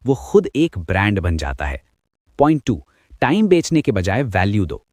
वो खुद एक ब्रांड बन जाता है। पॉइंट 2, टाइम बेचने के बजाय वैल्यू दो।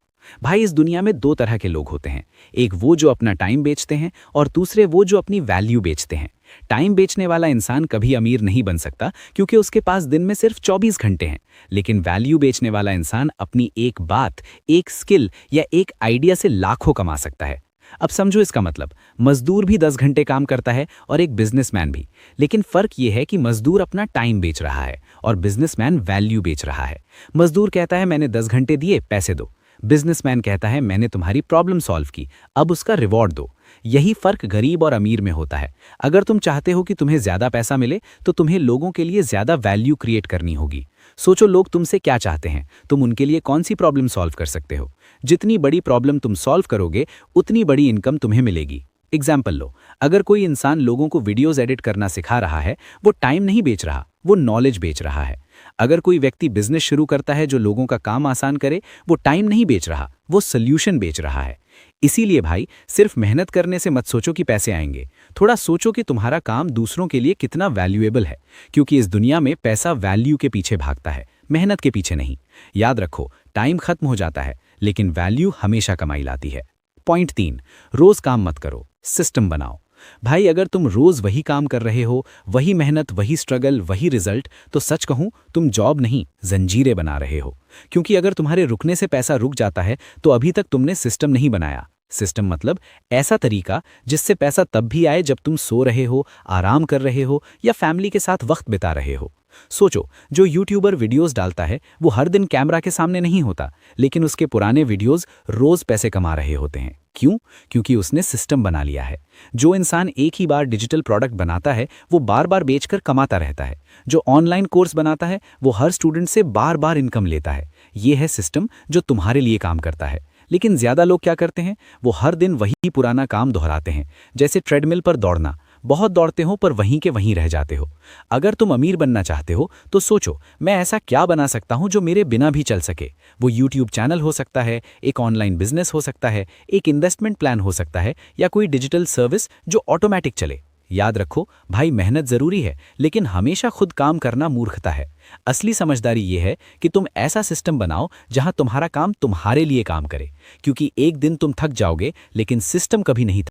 भाई, इस दुनिया में दो तरह के लोग होते हैं, एक वो जो अपना टाइम बेचते हैं और दूसरे वो जो अपनी वैल्यू बेचते हैं। टाइम बेचने वाला इंसान कभी अमीर नहीं बन सकता क्योंकि उसके पास दिन में सिर्फ 24 घंटे हैं, लेकिन वैल्यू बेचने वाला इंसान अपनी एक बात, एक स्किल या एक आइडिया से लाखों कमा सकता है। अब समझो इसका मतलब, मजदूर भी 10 घंटे काम करता है और एक बिजनेसमैन भी, लेकिन फर्क यह है कि मजदूर अपना टाइम बेच रहा है और बिजनेसमैन वैल्यू बेच रहा है। मजदूर कहता है मैंने 10 घंटे दिए, पैसे दो। बिजनेसमैन कहता है मैंने तुम्हारी प्रॉब्लम सॉल्व की, अब उसका रिवॉर्ड दो। यही फर्क गरीब और अमीर में होता है। अगर तुम चाहते हो कि तुम्हें ज्यादा पैसा मिले तो तुम्हें लोगों के लिए ज्यादा वैल्यू क्रिएट करनी होगी। सोचो, लोग तुमसे क्या चाहते हैं, तुम उनके लिए कौन सी प्रॉब्लम सॉल्व कर सकते हो। जितनी बड़ी प्रॉब्लम तुम सॉल्व करोगे उतनी बड़ी इनकम तुम्हें मिलेगी। एग्जाम्पल लो, अगर कोई इंसान लोगों को वीडियोज एडिट करना सिखा रहा है, वो टाइम नहीं बेच रहा, वो नॉलेज बेच रहा है। अगर कोई व्यक्ति बिजनेस शुरू करता है जो लोगों का काम आसान करे, वो टाइम नहीं बेच रहा, वो सोल्यूशन बेच रहा है। इसीलिए भाई, सिर्फ मेहनत करने से मत सोचो कि पैसे आएंगे, थोड़ा सोचो कि तुम्हारा काम दूसरों के लिए कितना वैल्यूएबल है, क्योंकि इस दुनिया में पैसा वैल्यू के पीछे भागता है, मेहनत के पीछे नहीं। याद रखो, टाइम खत्म हो जाता है लेकिन वैल्यू हमेशा कमाई लाती है। पॉइंट 3, रोज काम मत करो, सिस्टम बनाओ। भाई, अगर तुम रोज वही काम कर रहे हो, वही मेहनत, वही स्ट्रगल, वही रिजल्ट, तो सच कहूं, तुम जॉब नहीं, जंजीरें बना रहे हो। क्योंकि अगर तुम्हारे रुकने से पैसा रुक जाता है तो अभी तक तुमने सिस्टम नहीं बनाया। सिस्टम मतलब ऐसा तरीका जिससे पैसा तब भी आए जब तुम सो रहे हो, आराम कर रहे हो या फैमिली के साथ वक्त बिता रहे हो। सोचो, जो यूट्यूबर वीडियोस डालता है वो हर दिन कैमरा के सामने नहीं होता, लेकिन उसके पुराने वीडियोस रोज पैसे कमा रहे होते हैं। क्यों? क्योंकि उसने सिस्टम बना लिया है। जो इंसान एक ही बार डिजिटल प्रोडक्ट बनाता है वो बार बार बेचकर कमाता रहता है। जो ऑनलाइन कोर्स बनाता है वो हर स्टूडेंट से बार बार इनकम लेता है। ये है सिस्टम जो तुम्हारे लिए काम करता है। लेकिन ज्यादा लोग क्या करते हैं, वो हर दिन वही पुराना काम दोहराते हैं, जैसे ट्रेडमिल पर दौड़ना। बहुत दौड़ते हो पर वहीं के वहीं रह जाते हो। अगर तुम अमीर बनना चाहते हो तो सोचो, मैं ऐसा क्या बना सकता हूं जो मेरे बिना भी चल सके। वो यूट्यूब चैनल हो सकता है, एक ऑनलाइन बिजनेस हो सकता है, एक इन्वेस्टमेंट प्लान हो सकता है, या कोई डिजिटल सर्विस जो ऑटोमेटिक चले। याद रखो भाई, मेहनत जरूरी है लेकिन हमेशा खुद काम करना मूर्खता है। असली समझदारी ये है कि तुम ऐसा सिस्टम बनाओ जहां तुम्हारा काम तुम्हारे लिए काम करे, क्योंकि एक दिन तुम थक जाओगे लेकिन सिस्टम कभी नहीं।